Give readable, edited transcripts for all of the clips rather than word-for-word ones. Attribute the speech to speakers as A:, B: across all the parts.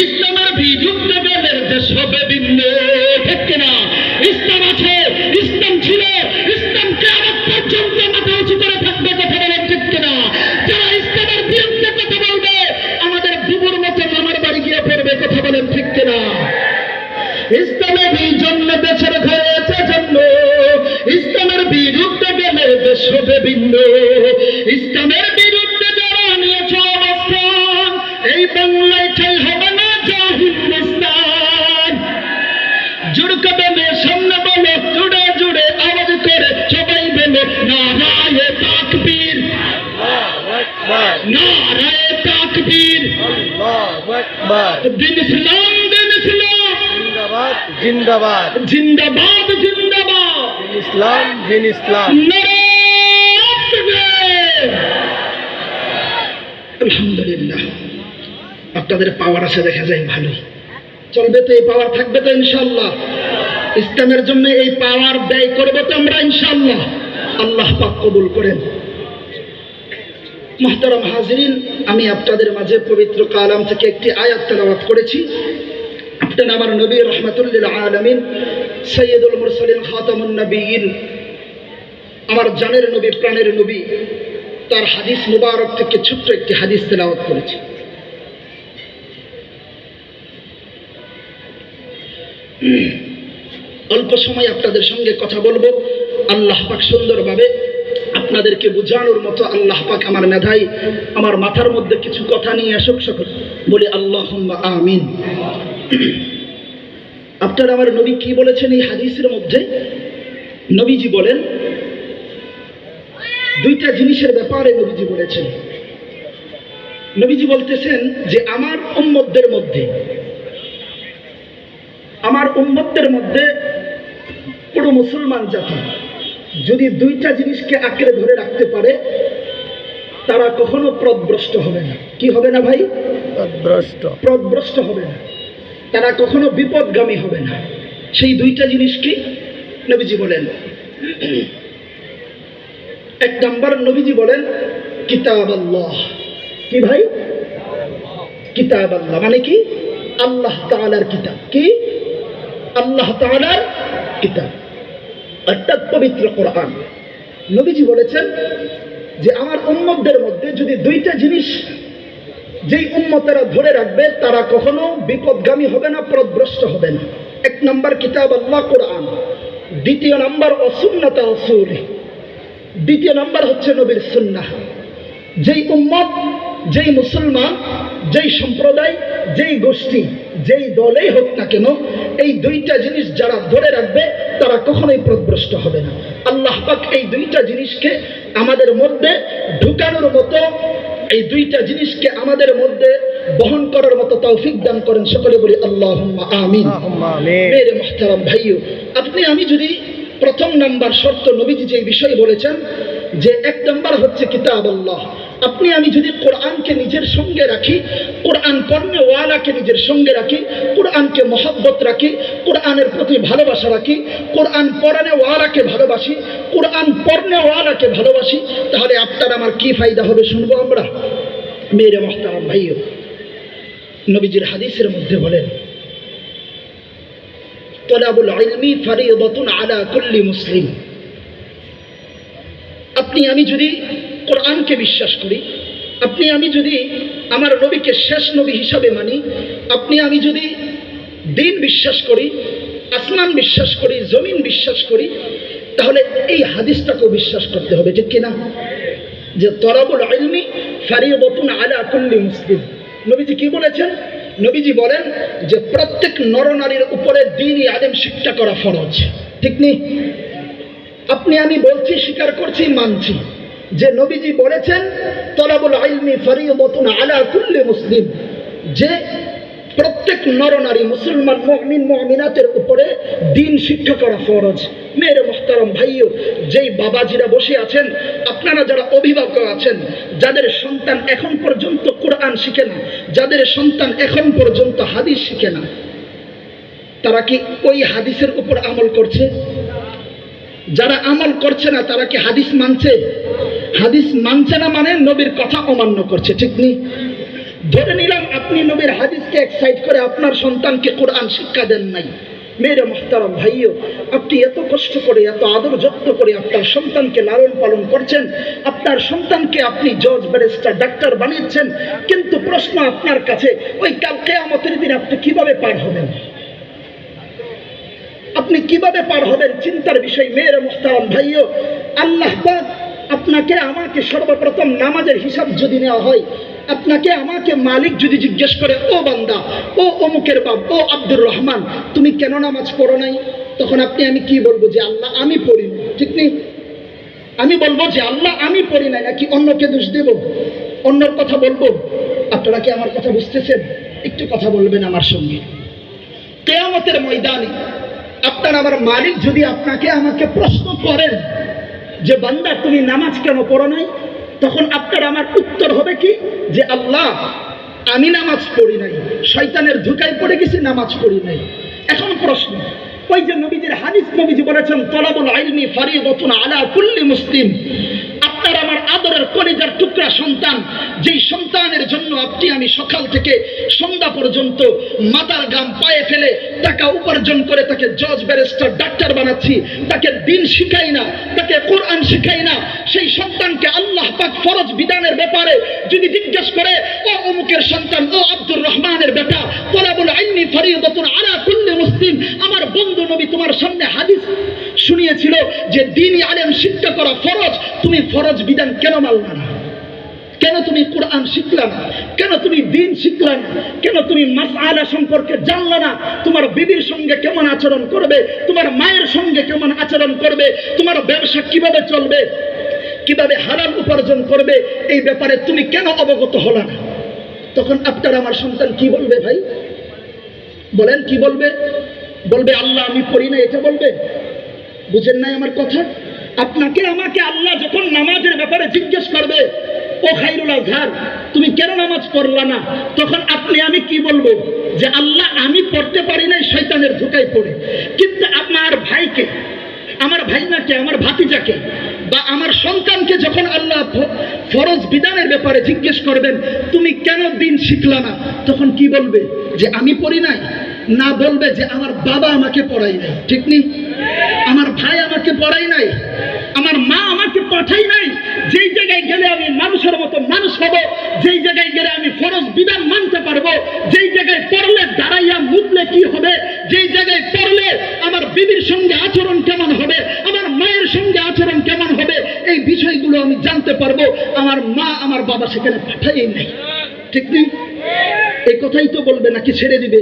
A: ইসলামের বীজ উঠতে গেলে দেশ হবে ভিন্ন, ঠিক কিনা? ইসলাম আছে, ইসলাম ছিল, ইসলাম কিয়ামত পর্যন্ত মাথা উঁচু করে থাকবে, কথা বলেন ঠিক কিনা? যারা ইসলামের বিরুদ্ধে কথা বলবে আমাদের বুবুর মতো মামার বাড়ি গিয়ে পড়বে, কথা বলেন ঠিক কিনা? ইসলামের জন্য দেশের হয়েছে জন্ম, ইসলামের বিরুদ্ধে গেলে দেশ হবে ভিন্ন। ইসলামের বিরুদ্ধে যারা নিয়েছে অবস্থান, এই বাংলায় ঠাই হবে না যা হিন্দুস্তান। জুড়কে বেলে সামনে বলো, জুড়ে জুড়ে আওয়াজ করে সবাই বলো নারায়ে তাকবীর, নারায়ে তাকবীর, দিন ইসলাম, দিন ইসলাম,
B: জিন্দাবাদ
A: জিন্দাবাদ জিন্দাবাদ,
B: ইসলাম দিন ইসলাম।
A: আলহামদুলিল্লাহ, আপনাদের পাওয়ার আছে দেখা যায় ভালোই। চলবে তো, এই পাওয়ার থাকবে তো ইনশাআল্লাহ। ইসলামের জন্য এই পাওয়ার ব্যয় করবো তো আমরা ইনশাআল্লাহ। আল্লাহ পাক কবুল করেন। মুহতারাম হাজিরিন, আমি আপনাদের মাঝে পবিত্র কালাম থেকে একটি আয়াত তেলাওয়াত করেছি। আপনার আমার নবী রহমাতুল লিল আলামিন সাইয়্যিদুল মুরসালিন খাতামুন নবিয়্যিন, আমার জানের নবী, প্রাণের নবী, তার হাদিস মুবারক থেকে ছোট্ট একটি হাদিস তেলাওয়াত করেছি। অল্প সময় আপনাদের সঙ্গে কথা বলবো। আল্লাহ পাক সুন্দরভাবে আপনাদেরকে বোঝানোর মতো আল্লাহ পাক আমার মেধায়, আমার মাথার মধ্যে কিছু কথা নিয়ে আসুক। সকল বলি আল্লাহুম্মা আমিন। আপনারা আমার নবী কি বলেছেন এই হাদিসের মধ্যে? নবীজি বলেন, দুইটা জিনিসের ব্যাপারে নবীজি বলেছেন। নবীজি বলতেছেন যে আমার উম্মতের মধ্যে পুরো মুসলমান জাতি যদি দুইটা জিনিসকে আঁকড়ে ধরে রাখতে পারে, তারা কখনো পথভ্রষ্ট হবে না। কি হবে না ভাই? পথভ্রষ্ট হবে না, তারা কখনো বিপদগামী হবে না। সেই দুইটা জিনিস কি? নবীজি বলেন, এক নম্বর নবীজি বলেন কিতাব আল্লাহ। কি ভাই? কিতাব আল্লাহ মানে কি? আল্লাহ তাআলার কিতাব। কি? আল্লাহ তাআলার কিতাব, অর্থাৎ পবিত্র কোরআন। নবীজি বলেছেন যে আমার উম্মতদের মধ্যে যদি দুইটা জিনিস যেই উম্মতেরা ধরে রাখবে, তারা কখনো বিপদগামী হবে না, পথভ্রষ্ট হবে না। এক নম্বর কিতাব আল্লাহ কোরআন, দ্বিতীয় নম্বর সুন্নাত রাসূল, দ্বিতীয় নম্বর হচ্ছে নবীর সুন্নাহ। যেই উম্মত, যেই মুসলমান, যেই সম্প্রদায়, যেই গোষ্ঠী, যেই দলেই হোক না কেন, এই দুইটা জিনিস যারা ধরে রাখবে তারা কখনোই পথভ্রষ্ট হবে না। আল্লাহ পাক এই দুইটা জিনিসকে আমাদের মধ্যে ঢুকানোর মতো, এই দুইটা জিনিসকে আমাদের মধ্যে বহন করার মতো তৌফিক দান করেন। সকলে বলি আল্লাহুম্মা আমিন। মেরে মুহতারাম ভাইও, আপনি আমি যদি প্রথম নাম্বার শর্ত নবীজি যে বিষয় বলেছেন যে এক নাম্বার হচ্ছে কিতাব আল্লাহ, আপনি আমি যদি কোরআনকে নিজের সঙ্গে রাখি, কোরআন পড়নে ওয়ালাকে নিজের সঙ্গে রাখি, কোরআনকে মহব্বত রাখি, কোরআনের প্রতি ভালোবাসা রাখি, কোরআন পড়ানে ওয়ালাকে ভালোবাসি, কোরআন পড়নে ওয়ালাকে ভালোবাসি, তাহলে আপনার আমার কি ফায়দা হবে শুনবো আমরা। মেরে মুহতারাম ভাইও, নবীজির হাদিসের মধ্যে বলেন তলাবুল ইলমি ফারিদাতুন আলা কুল্লি মুসলিম। আপনি আমি যদি কোরআনকে বিশ্বাস করি, আপনি আমি যদি আমার নবীকে শেষ নবী হিসাবে মানি, আপনি আমি যদি দিন বিশ্বাস করি, আসমান বিশ্বাস করি, জমিন বিশ্বাস করি, তাহলে এই হাদিসটাকেও বিশ্বাস করতে হবে, ঠিক কিনা? যে তলাবুল ইলমি ফারিদাতুন আলা কুল্লি মুসলিম। নবীজি কি বলেছেন? নবীজি বলেন যে প্রত্যেক নরনারীর উপরে দ্বীনি আলেম শিক্ষা করা ফরজ, ঠিক নেই? আপনি আমি বলছি, স্বীকার করছি, মানছি যে নবীজি বলেছেন তলাবুল ইলমি ফারিদাতুন আলা কুল্লি মুসলিম, যে প্রত্যেক নরনারী মুসলমান মুমিন মুমিনাতের উপরে দ্বীন শিক্ষা করা ফরজ। মেরে মুহতারাম ভাইও, যেই বাবাজিরা বসে আছেন, আপনারা যারা অভিভাবক আছেন, যাদের সন্তান এখন পর্যন্ত কোরআন শিখে না, যাদের সন্তান এখন পর্যন্ত হাদিস শিখে না, তারা কি ওই হাদিসের উপর আমল করছে? যারা আমল করছে না তারা কি হাদিস মানছে? হাদিস মানছে না মানে নবীর কথা অমান্য করছে, ঠিক নেই? ধরে নিলাম আপনি নবীর হাদিসকে এক্সাইট করে আপনার সন্তানকে কোরআন শিক্ষা দেন নাই। মেরে মুহতারাম ভাইও, আপনি এত কষ্ট করে এত আদর যত্ন করে আপনার সন্তানকে লালন পালন করছেন, আপনার সন্তানকে আপনি জজ, ব্যারিস্টার, ডাক্তার বানিয়েছেন, কিন্তু প্রশ্ন আপনার কাছে, ওই কাল কিয়ামতের দিন আপনি কিভাবে পার হবেন? আপনি কিভাবে পার হবেন? চিন্তার বিষয়। মেরে মুহতারাম ভাইও, আল্লাহ পাক আপনাকে আমাকে সর্বপ্রথম নামাজের হিসাব যদি নেওয়া হয়, আপনাকে আমাকে মালিক যদি জিজ্ঞেস করে, ও বান্দা, ও অমুকের বাপ, ও আব্দুর রহমান, তুমি কেন নামাজ পড়ো নাই? তখন আমি কি বলবো? যে আল্লাহ আমি পড়ি নাই। ঠিক নেই? আমি বলবো যে আল্লাহ আমি পড়ি নাই, নাকি অন্যকে দোষ দেব, অন্যর কথা বলবো? আপনারা কি আমার কথা বুঝতেছেন? একটু কথা বলবেন আমার সঙ্গে। কিয়ামতের ময়দানে আপনার আমার মালিক যদি আপনাকে আমাকে প্রশ্ন করেন যে বান্দা তুমি নামাজ কেন পড়ো নাই, তখন আপনার আমার উত্তর হবে কি? যে আল্লাহ আমি নামাজ পড়ি নাই, শয়তানের ধোঁকায় পড়ে গেছি, নামাজ পড়ি নাই। এখন প্রশ্ন, ওই যে নবীজির হাদিস, নবীজি বলেছেন তলাবুল ইলমি ফারিদাতুন আলা কুল্লি মুসলিম। আপনার আমার আদরের কলিজার টুকরা সন্তান, যেই সন্তানের জন্য আমি সকাল থেকে সন্ধ্যা পর্যন্ত মাথার ঘাম পায়ে ফেলে টাকা উপার্জন করে তাকে জজ, ব্যারিস্টার, ডাক্তার বানাচ্ছি, তাকে দিন শিখাই না, তাকে কোরআন শিখাই না, সেই সন্তানকে আল্লাহ পাক ফরজ বিধানের ব্যাপারে যদি জিজ্ঞেস করে, ও অমুকের সন্তান, ও আব্দুর রহমানের বেটা, তলাবুল ইলমি ফারিদাতুন আলা কুল্লি মুসলিম, আমার বন্ধু নবী তোমার সামনে হাদিস শুনিয়েছিল যে দ্বীনি আলেম শিক্ষা করা ফরজ, তুমি ফরজ বিধান কেন মানলা না? কেন তুমি কোরআন শিখলা না? কেন তুমি দিন শিখলা না? কেন তুমি মাসআলা সম্পর্কে জানলা না? তোমার বিবির সঙ্গে কেমন আচরণ করবে, তোমার মায়ের সঙ্গে কেমন আচরণ করবে, তোমার ব্যবসা কিভাবে চলবে, কিভাবে হালাল উপার্জন করবে, এই ব্যাপারে তুমি কেন অবগত হলা না? তখন আপনার আমার সন্তান কি বলবে? ভাই বলেন, কি বলবে? বলবে আল্লাহ আমি পড়ি না, এটা বলবে? বুঝেন নাই আমার কথা? আপনাকে আমাকে আল্লাহ যখন নামাজের ব্যাপারে জিজ্ঞেস করবে, ও খাইরুল আজহার তুমি কেন নামাজ পড়লা না, তখন আমি কি বলবো? যে আল্লাহ আমি পড়তে পারি নাই, শয়তানের ধোঁকায় পড়ে। কিন্তু আপনার ভাইকে, আমার ভাইনাকে, আমার ভাতিজাকে বা আমার সন্তানকে যখন আল্লাহ ফরজ বিধানের ব্যাপারে জিজ্ঞেস করবেন, তুমি কেন দিন শিখলা না, তখন কি বলবে? যে আমি পড়ি নাই? না, বলবে যে আমার বাবা আমাকে পড়াই নাই। ঠিক নেই? আমার ভাই আমাকে পড়াই নাই, আমার মা আমাকে পাঠাই নাই। যেই জায়গায় গেলে আমি মানুষের মতো মানুষ হব, যেই জায়গায় গেলে আমি ফরজ বিধান মানতে পারবো, যেই জায়গায় পড়লে দাঁড়াইয়া মুতলে কি হবে, যেই জায়গায় পড়লে আমার বিবির সঙ্গে আচরণ কেমন হবে, আমার মায়ের সঙ্গে আচরণ কেমন হবে, এই বিষয়গুলো আমি জানতে পারবো, আমার মা আমার বাবা সেখানে পাঠাই নাই। ঠিক নেই? এই কথাই তো বলবে, নাকি ছেড়ে দিবে?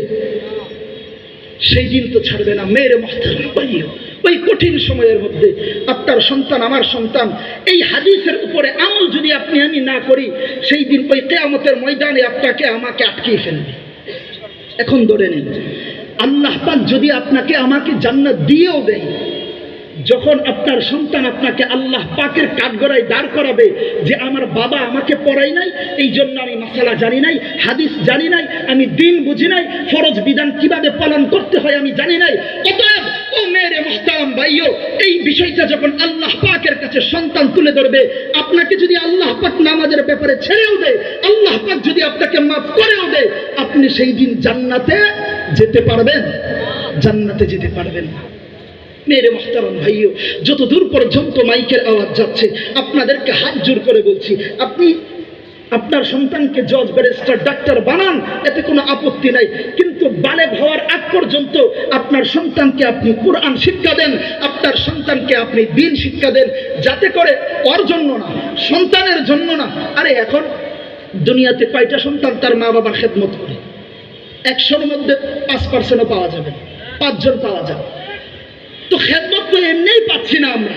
A: সেই দিন তো ছাড়বে না। মেরে মুহতারাম ভাইও, ওই কঠিন সময়ের মধ্যে আপনার সন্তান, আমার সন্তান, এই হাদিসের উপরে আমল যদি আমি না করি, সেই দিন ওই কিয়ামতের ময়দানে আপনাকে আমাকে আটকিয়ে ফেলবে। এখন ধরে নিন, আল্লাহ পাক যদি আপনাকে আমাকে জান্নাত দিয়েও দেয়, যখন আপনার সন্তান আপনাকে আল্লাহ পাকের কাঠগড়ায় দাঁড় করাবে যে আমার বাবা আমাকে পড়াই নাই, এই জন্য আমি মাসালা জানি নাই, হাদিস জানি নাই, আমি দিন বুঝি নাই, ফরজ বিধান কিভাবে পালন করতে হয় আমি জানি নাই, অতএব ও মেরে মুহতারাম ভাইও, এই বিষয়টা যখন আল্লাহ পাকের কাছে সন্তান তুলে ধরবে, আপনাকে যদি আল্লাহ পাক নামাজের ব্যাপারে ছেড়েও দেয়, আল্লাহ পাক যদি আপনাকে মাফ করেও দেয়, আপনি সেই দিন জান্নাতে যেতে পারবেন? জান্নাতে যেতে পারবেন না। মেরে মুহতারাম ভাইও, যত দূর পর্যন্ত মাইকের আওয়াজ যাচ্ছে, আপনাদেরকে হাত জোর করে বলছি, আপনি আপনার সন্তানকে জজ, ব্যারিস্টার, ডাক্তার বানান, এতে কোনো আপত্তি নাই, কিন্তু বালেগ হওয়ার আগ পর্যন্ত আপনার সন্তানকে আপনি কোরআন শিক্ষা দেন, আপনার সন্তানকে আপনি দিন শিক্ষা দেন, যাতে করে ওর জন্য না, সন্তানের জন্য না। আরে এখন দুনিয়াতে কয়টা সন্তান তার মা বাবার খেদমত করে? 100-এর মধ্যে 5%ও পাওয়া যাবে, 5 জন পাওয়া যাবে। তো খেদমত তো এমনিই পাচ্ছি না আমরা,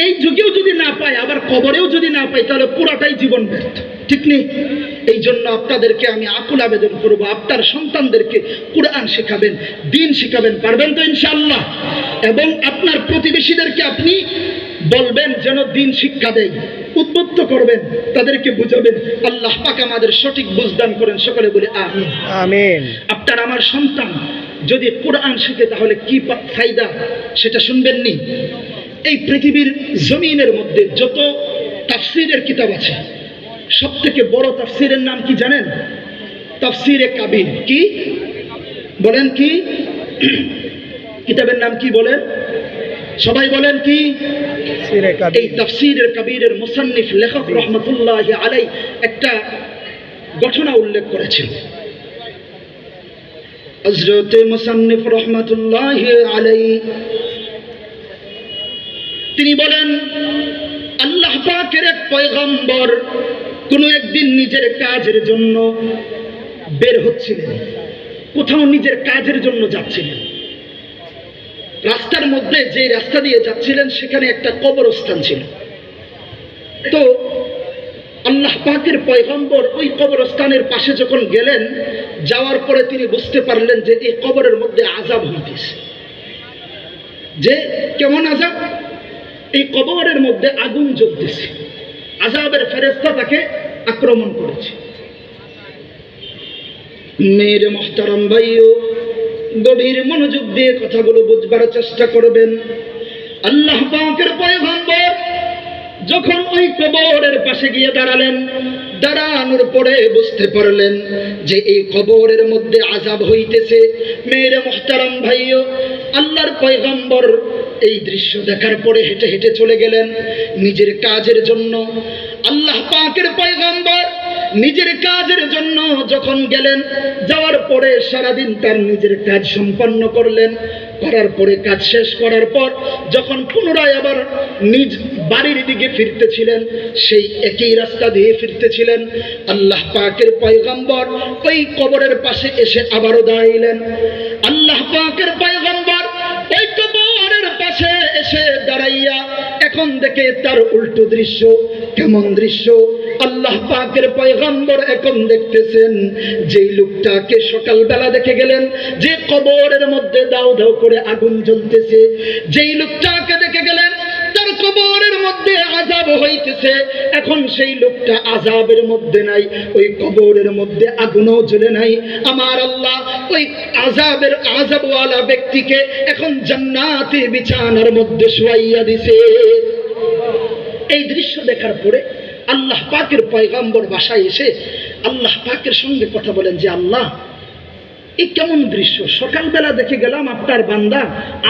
A: এই যুগেও যদি না পাই, আবার কবরেও যদি না পাই, তাহলে পুরাটাই জীবন ব্যর্থ। ঠিক নেই? এই জন্য আপনাদেরকে আমি আকুল আবেদন করবো, আপনার সন্তানদেরকে কোরআন শেখাবেন, দিন শিখাবেন। পারবেন তো ইনশাআল্লাহ? এবং আপনার প্রতিবেশীদেরকে আপনি বলবেন যেন দিন শিক্ষা দেয়, উদ্বুদ্ধ করবেন, তাদেরকে বুঝাবেন। আল্লাহ পাক আমাদের সঠিক বুঝদান করেন, সকলে বলে আমিন।
B: আমিন।
A: আপনার আমার সন্তান যদি কোরআন শিখে, তাহলে কি ফায়দা সেটা শুনবেন নি? এই পৃথিবীর জমিনের মধ্যে যত তাফসীরের কিতাব আছে, সব থেকে বড় তাফসিরের নাম কি জানেন? তাফসিরে কাবির। কি বলেন? কি কিতাবের নাম কি বলেন? সবাই বলেন কি?
B: সিরে
A: এই
B: কাবির।
A: তাফসিরের কাবিরের মুসান্নিফ লেখক রহমতুল্লাহি আলাইহি একটা ঘটনা উল্লেখ করেছেন। হযরত মুসান্নিফ রহমতুল্লাহি আলাইহি তিনি বলেন, আল্লাহ পাকের এক পয়গম্বর কোনো একদিন নিজের কাজের জন্য বের হচ্ছিলেন, কোথাও নিজের কাজের জন্য যাচ্ছিলেন। রাস্তার মধ্যে যে রাস্তা দিয়ে যাচ্ছিলেন সেখানে একটা কবরস্থান ছিল। তো আল্লাহ পাকের পয়গম্বর ওই কবরস্থানের পাশে যখন গেলেন, যাওয়ার পরে তিনি বুঝতে পারলেন যে এই কবরের মধ্যে আযাব হইতেছে। যে কেমন আযাব? এই কবরের মধ্যে আগুন জ্বলতেছে, আযাবের ফেরেশতা তাকে আক্রমণ করেছে। মেরে মুহতারাম ভাইও, গভীর মনোযোগ দিয়ে কথাগুলো বুঝবার চেষ্টা করবেন। আল্লাহ পাকের পয়গম্বর যখন ওই কবরের পাশে গিয়ে দাঁড়ালেন, দাঁড়ানোর পরে বুঝতে পারলেন যে এই কবরের মধ্যে আযাব হইতেছে। মেরে মুহতারাম ভাইও, আল্লাহর পয়গম্বর এই দৃশ্য দেখার পরে হেঁটে হেঁটে চলে গেলেন নিজের কাজের জন্য। আল্লাহ পাকের পয়গম্বর নিজের কাজের জন্য যখন গেলেন, যাওয়ার পরে সারাদিন তার নিজের কাজ সম্পন্ন করলেন। করার পরে কাজ শেষ করার পর যখন পুনরায় আবার নিজ বাড়ির দিকে ফিরতেছিলেন, সেই একই রাস্তা দিয়ে ফিরতেছিলেন, আল্লাহ পাকের পয়গম্বর ওই কবরের পাশে এসে আবারও দাঁড়াইলেন। আল্লাহ পাকের পয়গম্বর ওই কবরের পাশে এসে দাঁড়াইয়া এখন দেখে তার উল্টো দৃশ্য। কেমন দৃশ্য? আল্লাহ পাকের পয়গম্বর এখন দেখতেছেন যেই লোকটাকে সকালবেলা দেখে গেলেন যে কবরের মধ্যে দাউ দাউ করে আগুন জ্বলতেছে, যেই লোকটাকে দেখে গেলেন তার কবরের মধ্যে আযাব হইতেছে, এখন সেই লোকটা আযাবের মধ্যে নাই, ওই কবরের মধ্যে আগুনও জ্বলে নাই। আমার আল্লাহ ওই আযাবওয়ালা ব্যক্তিকে এখন জান্নাতের বিছানার মধ্যে শুয়াইয়া দিছে। এই দৃশ্য দেখার পরে আল্লাহ পাকের পয়গম্বর বাসায় এসে আল্লাহ পাকের সঙ্গে কথা বলেন যে আল্লাহ, এই কেমন দৃশ্য? সকালবেলা দেখে গেলাম আপনার বান্দা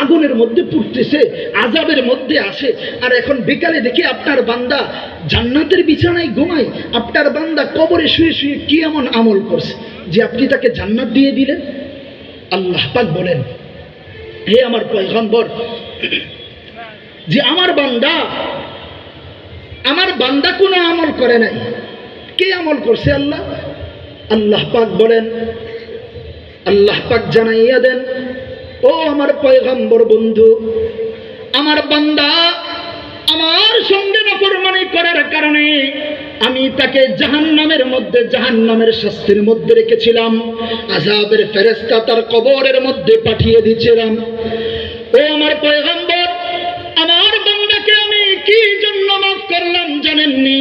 A: আগুনের মধ্যে পুড়তেছে, আযাবের মধ্যে আসে, আর এখন বিকালে দেখি আপনার বান্দা জান্নাতের বিছানায় ঘুমায়। আপনার বান্দা কবরে শুয়ে শুয়ে কি এমন আমল করছে যে আপনি তাকে জান্নাত দিয়ে দিলেন? আল্লাহ পাক বলেন, হে আমার পয়গম্বর, যে আমার বান্দা কোনো আমল করে নাই। কে আমল করছে? আল্লাহ। আল্লাহ পাক বলেন, আল্লাহ পাক জানাইয়া দেন, ও আমার পয়গম্বর বন্ধু, আমার বান্দা আমার সঙ্গে নাফরমানি করার কারণে আমি তাকে জাহান্নামের মধ্যে, জাহান্নামের শাস্তির মধ্যে রেখেছিলাম, আযাবের ফেরেশতা তার কবরের মধ্যে পাঠিয়ে দিয়েছিলাম। ও আমার পয়গম্বর, আমার বান্দাকে আমি কি জন্য মাফ করলাম জানেননি?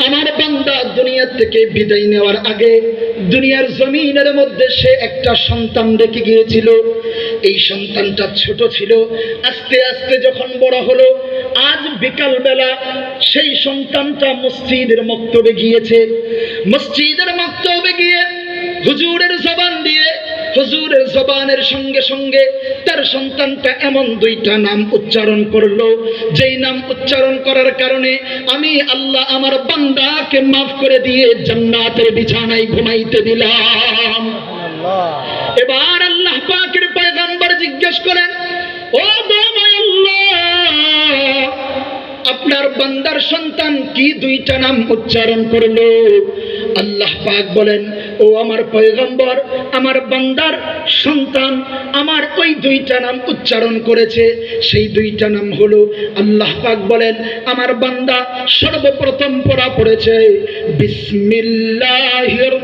A: আমার বান্দা দুনিয়া থেকে বিদায় নেওয়ার আগে দুনিয়ার জমিনের মধ্যে সে একটা সন্তান রেখে গিয়েছিল। এই সন্তানটা ছোট ছিল, আস্তে আস্তে যখন বড় হলো, আজ বিকাল বেলা সেই সন্তানটা মসজিদের মক্তবে গিয়েছে। মসজিদের মক্তবে গিয়ে হুজুরের জবান দিয়ে, হুজুরের জবানের সঙ্গে সঙ্গে তার সন্তানটা এমন দুইটা নাম উচ্চারণ করলো, যেই নাম উচ্চারণ করার কারণে আমি আল্লাহ আমার বান্দাকে মাফ করে দিয়ে জান্নাতের বিছানায় ঘুমাইতে দিলাম। এবার আল্লাহ পাকের পয়গম্বর জিজ্ঞেস করেন, ও দয়াময় আল্লাহ, আপনার বান্দার সন্তান কি দুইটা নাম উচ্চারণ করলো? আল্লাহ পাক বলেন, ও আমার পয়গম্বর, আমার বান্দার সন্তান আমার ওই দুইটা নাম উচ্চারণ করেছে। সেই দুইটা নাম হলো, আল্লাহ পাক বলেন, আমার বান্দা সর্বপ্রথম পড়া পড়েছে বিসমিল্লাহির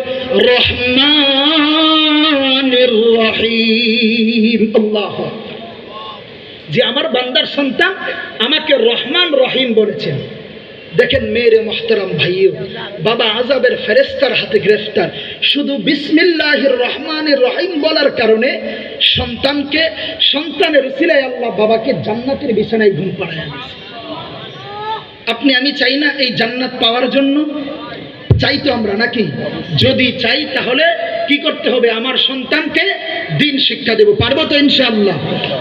A: রহমানির রহিম। আল্লাহ, যে আমার বান্দার সন্তান আমাকে রহমান রহিম বলেছেন। দেখেন মেরে মুহতারাম ভাইও, বাবা আযাবের ফেরেশতার হাতে গ্রেফতার, শুধু বিসমিল্লাহির রহমানির রহিম বলার কারণে সন্তানের উসিলায় আল্লাহ বাবাকে জান্নাতের বিছানায় ঘুম পাড়ায় দিয়েছে। আপনি আমি চাই না এই জান্নাত পাওয়ার জন্য? চাই তো আমরা নাকি? যদি চাই তাহলে কি করতে হবে? আমার সন্তানকে দিন শিক্ষা দেব, পারবো তো ইনশাআল্লাহ?